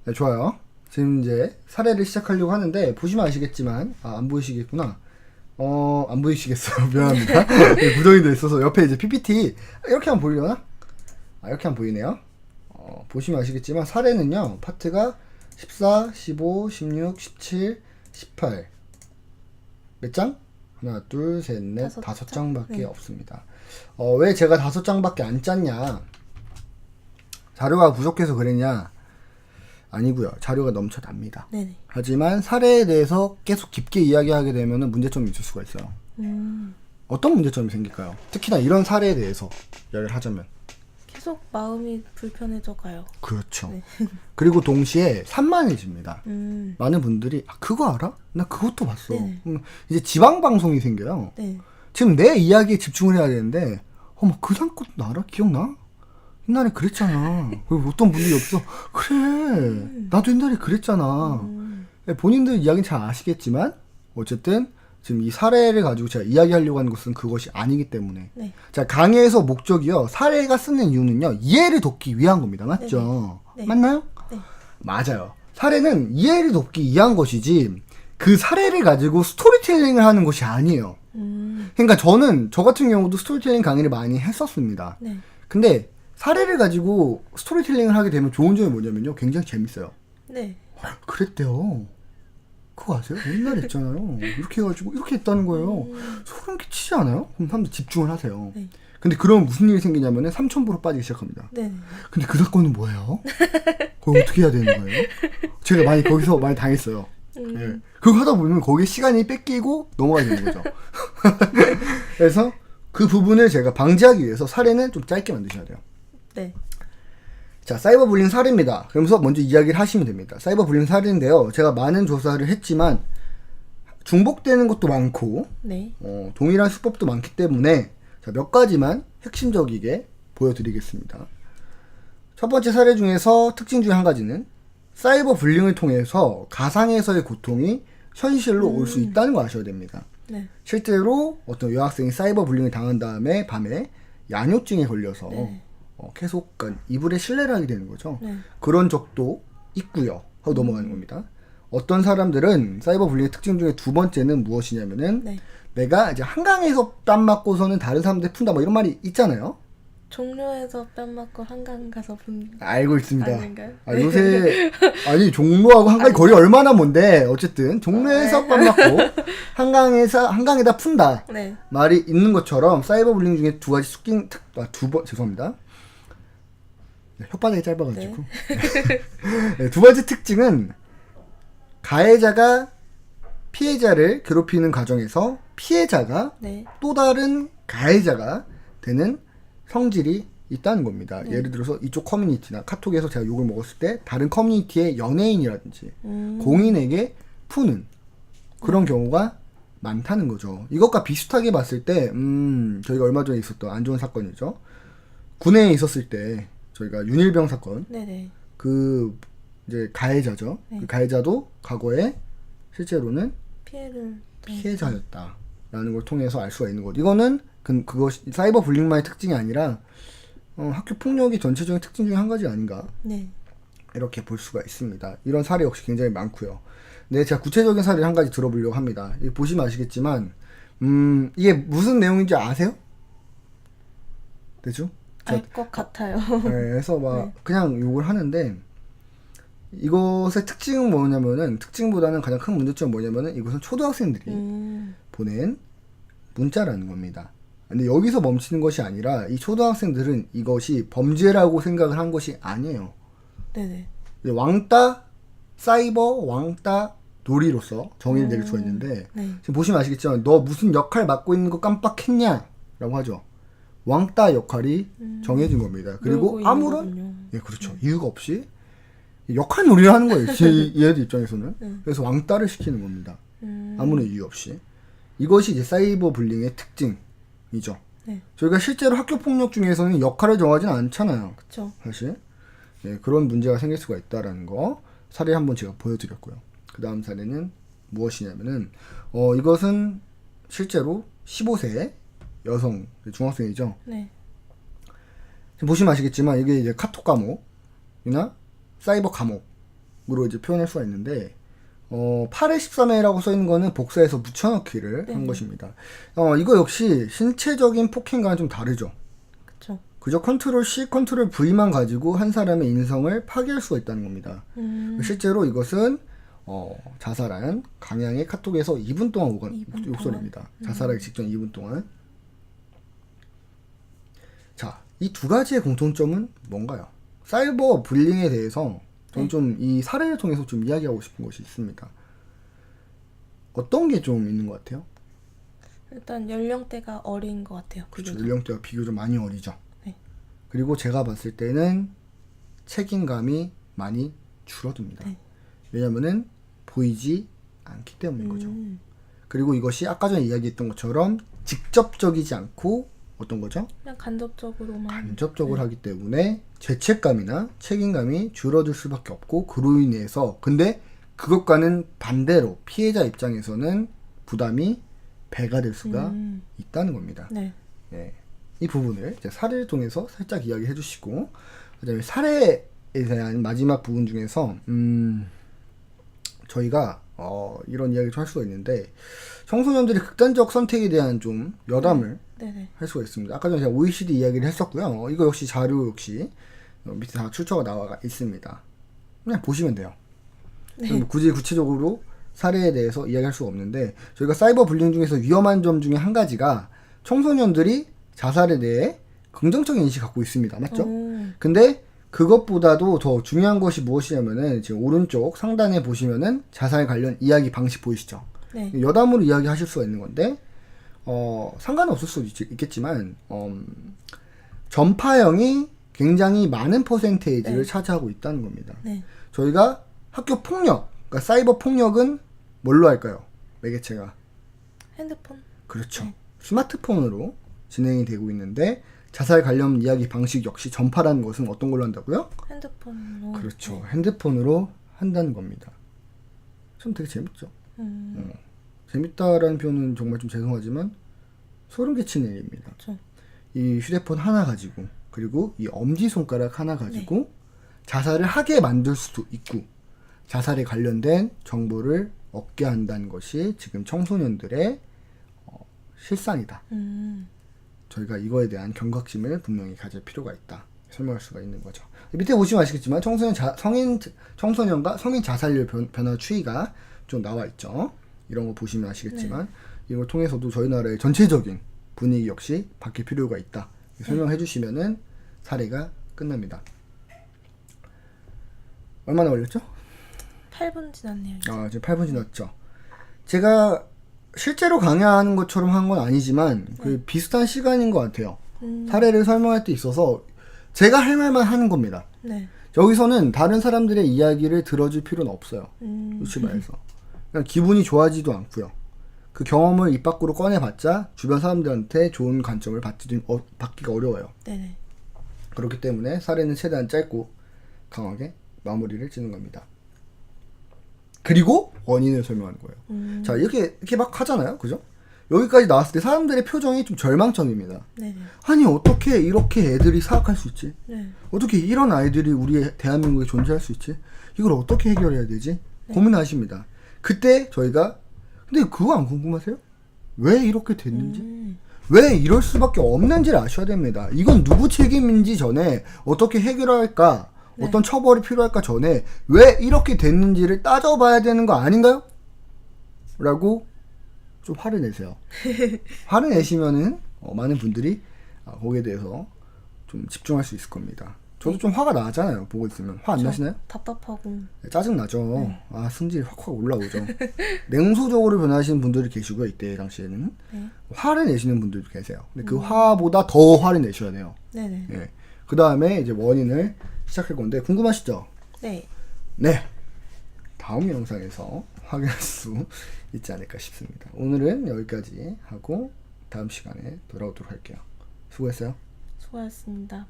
네, 좋아요. 지금 이제 사례를 시작하려고 하는데 보시면 아시겠지만 안 보이시겠구나. 안 보이시겠어요. 미안합니다. 네, 구성이 돼 있어서 옆에 이제 PPT 이렇게 하면 보이려나? 이렇게 하면 보이네요. 보시면 아시겠지만 사례는요. 파트가 14, 15, 16, 17, 18 몇 장? 하나, 둘, 셋, 넷, 다섯 장밖에 네. 없습니다. 왜 제가 5장밖에 안 짰냐? 자료가 부족해서 그랬냐? 아니고요. 자료가 넘쳐납니다. 네네. 하지만 사례에 대해서 계속 깊게 이야기하게 되면 문제점이 있을 수가 있어요. 어떤 문제점이 생길까요? 특히나 이런 사례에 대해서 이야기를 하자면. 계속 마음이 불편해져 가요. 그렇죠. 네. 그리고 동시에 산만해집니다. 많은 분들이 그거 알아? 나 그것도 봤어. 네네. 이제 지방 방송이 생겨요. 네. 지금 내 이야기에 집중을 해야 되는데 막 그 사람 것도 알아? 기억나? 옛날에 그랬잖아. 그리고 어떤 분들이 여기서 그래 나도 옛날에 그랬잖아. 본인들 이야기는 잘 아시겠지만 어쨌든 지금 이 사례를 가지고 제가 이야기하려고 하는 것은 그것이 아니기 때문에 네. 자 강의에서 목적이요. 사례가 쓰는 이유는요. 이해를 돕기 위한 겁니다. 맞죠? 네. 맞나요? 네. 맞아요. 사례는 이해를 돕기 위한 것이지 그 사례를 가지고 스토리텔링을 하는 것이 아니에요. 그러니까 저는 저 같은 경우도 스토리텔링 강의를 많이 했었습니다. 네. 근데 사례를 가지고 스토리텔링을 하게 되면 좋은 점이 뭐냐면요. 굉장히 재밌어요. 네. 그랬대요. 그거 아세요? 옛날에 했잖아요. 이렇게 해가지고 이렇게 했다는 거예요. 소름 끼치지 않아요? 그럼 사람들 집중을 하세요. 네. 근데 그러면 무슨 일이 생기냐면은 3,000% 빠지기 시작합니다. 네. 근데 그 사건은 뭐예요? 그거 어떻게 해야 되는 거예요? 제가 거기서 많이 당했어요. 예. 그거 하다 보면 거기에 시간이 뺏기고 넘어가야 되는 거죠. 그래서 그 부분을 제가 방지하기 위해서 사례는 좀 짧게 만드셔야 돼요. 네. 자, 사이버 불링 사례입니다. 그러면서 먼저 이야기를 하시면 됩니다. 사이버 불링 사례인데요. 제가 많은 조사를 했지만 중복되는 것도 많고 네. 동일한 수법도 많기 때문에 자, 몇 가지만 핵심적이게 보여드리겠습니다. 첫 번째 사례 중에서 특징 중에 한 가지는 사이버 불링을 통해서 가상에서의 고통이 현실로 올 수 있다는 거 아셔야 됩니다. 네. 실제로 어떤 여학생이 사이버 불링을 당한 다음에 밤에 야뇨증에 걸려서 네. 계속 이불에 실내를 하게 되는 거죠. 네. 그런 적도 있고요. 하고 넘어가는 겁니다. 어떤 사람들은 사이버 불링의 특징 중에 두 번째는 무엇이냐면은 네. 내가 이제 한강에서 땀 맞고서는 다른 사람들 푼다 뭐 이런 말이 있잖아요. 종로에서 뺨 맞고 한강 가서 분 알고 있습니다. 아닌가요? 요새 아니 종로하고 한강이 거리 얼마나 먼데 어쨌든 종로에서 땀 맞고 한강에다 푼다 네. 말이 있는 것처럼 사이버 불링 중에 두 가지 죄송합니다. 네, 혓바닥이 짧아가지고 네, 두 번째 특징은 가해자가 피해자를 괴롭히는 과정에서 피해자가 네. 또 다른 가해자가 되는 성질이 있다는 겁니다. 예를 들어서 이쪽 커뮤니티나 카톡에서 제가 욕을 먹었을 때 다른 커뮤니티의 연예인이라든지 공인에게 푸는 그런 경우가 많다는 거죠. 이것과 비슷하게 봤을 때 저희가 얼마 전에 있었던 안 좋은 사건이죠. 군내에 있었을 때 저희가 윤일병 사건 네네. 그 이제 가해자죠. 네. 그 가해자도 과거에 실제로는 피해를 피해자였다라는 걸 통해서 알 수가 있는 거죠. 이거는 그것이 사이버 불링만의 특징이 아니라 학교 폭력이 전체적인 특징 중에 한 가지 아닌가 네. 이렇게 볼 수가 있습니다. 이런 사례 역시 굉장히 많고요. 네, 제가 구체적인 사례를 한 가지 들어보려고 합니다. 보시면 아시겠지만 이게 무슨 내용인지 아세요? 되죠? 알 것 같아요. 네, 그래서 막 그냥 욕을 하는데 이것의 특징은 뭐냐면은 특징보다는 가장 큰 문제점은 뭐냐면은 이것은 초등학생들이 보낸 문자라는 겁니다. 근데 여기서 멈추는 것이 아니라 이 초등학생들은 이것이 범죄라고 생각을 한 것이 아니에요. 네네. 사이버 왕따 놀이로서 정의를 내릴 수가 있는데 네. 지금 보시면 아시겠지만 너 무슨 역할 맡고 있는 거 깜빡했냐? 라고 하죠. 왕따 역할이 정해진 겁니다. 그리고 놀고 아무런 있는 거군요. 그렇죠. 이유가 없이 역할 놀이를 하는 거예요. 얘들 입장에서는. 그래서 왕따를 시키는 겁니다. 아무런 이유 없이. 이것이 이제 사이버 불링의 특징이죠. 네. 저희가 실제로 학교 폭력 중에서는 역할을 정하지는 않잖아요. 그쵸. 사실. 네, 그런 문제가 생길 수가 있다라는 거 사례 한번 제가 보여드렸고요. 그 다음 사례는 무엇이냐면은 이것은 실제로 15세 여성 중학생이죠. 네. 지금 보시면 아시겠지만 이게 이제 카톡 감옥이나 사이버 감옥 이제 표현할 수가 있는데 8의 13회라고 써있는 거는 복사해서 붙여넣기를 한 것입니다. 이거 역시 신체적인 폭행과는 좀 다르죠. 그쵸. 그저 컨트롤 C, 컨트롤 V만 가지고 한 사람의 인성을 파괴할 수가 있다는 겁니다. 실제로 이것은 자살한 강양의 카톡에서 2분 동안 오간 2분 욕설입니다. 자살하기 직전 2분 동안. 자, 이 두 가지의 공통점은 뭔가요? 사이버 불링에 대해서 저는 좀 이 사례를 통해서 좀 이야기하고 싶은 것이 있습니다. 어떤 게 좀 있는 것 같아요? 일단 연령대가 어린 것 같아요. 그렇죠. 비교적. 연령대가 비교적 많이 어리죠. 네. 그리고 제가 봤을 때는 책임감이 많이 줄어듭니다. 네. 왜냐면은 보이지 않기 때문인 거죠. 음. 그리고 이것이 아까 전에 이야기했던 것처럼 직접적이지 않고 어떤 거죠? 그냥 간접적으로만. 간접적으로 하기 때문에 죄책감이나 책임감이 줄어들 수밖에 없고 그로 인해서 근데 그것과는 반대로 피해자 입장에서는 부담이 배가 될 수가 있다는 겁니다. 네. 예. 이 부분을 이제 사례를 통해서 살짝 이야기해 주시고 그다음에 사례에 대한 마지막 부분 중에서 저희가 이런 이야기를 좀 할 수가 있는데 청소년들의 극단적 선택에 대한 좀 여담을 네네. 할 수가 있습니다. 아까 전에 제가 OECD 이야기를 했었고요. 이거 역시 자료 역시 밑에 다 출처가 나와 있습니다. 그냥 보시면 돼요. 뭐 굳이 구체적으로 사례에 대해서 이야기할 수가 없는데 저희가 사이버 불링 중에서 위험한 점 중에 한 가지가 청소년들이 자살에 대해 긍정적인 인식을 갖고 있습니다. 맞죠? 근데 그것보다도 더 중요한 것이 무엇이냐면은 지금 오른쪽 상단에 보시면은 자살 관련 이야기 방식 보이시죠? 네. 여담으로 이야기하실 수가 있는 건데 상관은 없을 수도 있겠지만 전파형이 굉장히 많은 퍼센테이지를 네. 차지하고 있다는 겁니다. 네. 저희가 학교 폭력, 그러니까 사이버 폭력은 뭘로 할까요? 매개체가 핸드폰. 그렇죠. 네. 스마트폰으로 진행이 되고 있는데 자살 관련 이야기 방식 역시 전파라는 것은 어떤 걸로 한다고요? 핸드폰으로. 그렇죠. 네. 핸드폰으로 한다는 겁니다. 참 되게 재밌죠. 재밌다라는 표현은 정말 좀 죄송하지만 소름 끼치는 일입니다. 그렇죠. 이 휴대폰 하나 가지고 그리고 이 엄지손가락 하나 가지고 자살을 하게 만들 수도 있고 자살에 관련된 정보를 얻게 한다는 것이 지금 청소년들의 실상이다. 저희가 이거에 대한 경각심을 분명히 가질 필요가 있다. 설명할 수가 있는 거죠. 밑에 보시면 아시겠지만 청소년과 성인 자살률 변화 추이가 좀 나와 있죠. 이런 거 보시면 아시겠지만 이걸 통해서도 저희 나라의 전체적인 분위기 역시 바뀔 필요가 있다. 설명해 주시면은 사례가 끝납니다. 얼마나 걸렸죠? 8분 지났네요. 이제. 지금 8분 지났죠. 제가 실제로 강의하는 것처럼 한 건 아니지만 그 비슷한 시간인 것 같아요. 사례를 설명할 때 있어서 제가 할 말만 하는 겁니다. 네. 여기서는 다른 사람들의 이야기를 들어줄 필요는 없어요. 솔직히 말해서. 그냥 기분이 좋아지도 않고요. 그 경험을 입 밖으로 꺼내봤자 주변 사람들한테 좋은 관점을 받기가 어려워요. 네네. 그렇기 때문에 사례는 최대한 짧고 강하게 마무리를 짓는 겁니다. 그리고 원인을 설명하는 거예요. 자, 이렇게 막 하잖아요. 그죠? 여기까지 나왔을 때 사람들의 표정이 좀 절망적입니다. 네네. 아니, 어떻게 이렇게 애들이 사악할 수 있지? 네. 어떻게 이런 아이들이 우리 대한민국에 존재할 수 있지? 이걸 어떻게 해결해야 되지? 고민하십니다. 그때 저희가 근데 그거 안 궁금하세요? 왜 이렇게 됐는지? 왜 이럴 수밖에 없는지를 아셔야 됩니다. 이건 누구 책임인지 전에 어떻게 해결할까? 어떤 처벌이 필요할까 전에 왜 이렇게 됐는지를 따져봐야 되는 거 아닌가요? 라고 좀 화를 내세요. 화를 내시면은 많은 분들이 거기에 대해서 좀 집중할 수 있을 겁니다. 저도 좀 화가 나잖아요. 보고 있으면. 화 안 나시나요? 답답하고. 짜증나죠. 성질이 확확 올라오죠. 냉소적으로 변하시는 분들이 계시고요. 이때 당시에는. 화를 내시는 분들도 계세요. 근데 그 화보다 더 화를 내셔야 돼요. 네네. 예. 그 다음에 이제 원인을 시작할 건데 궁금하시죠? 네. 네. 다음 영상에서 확인할 수 있지 않을까 싶습니다. 오늘은 여기까지 하고 다음 시간에 돌아오도록 할게요. 수고했어요. 수고하셨습니다.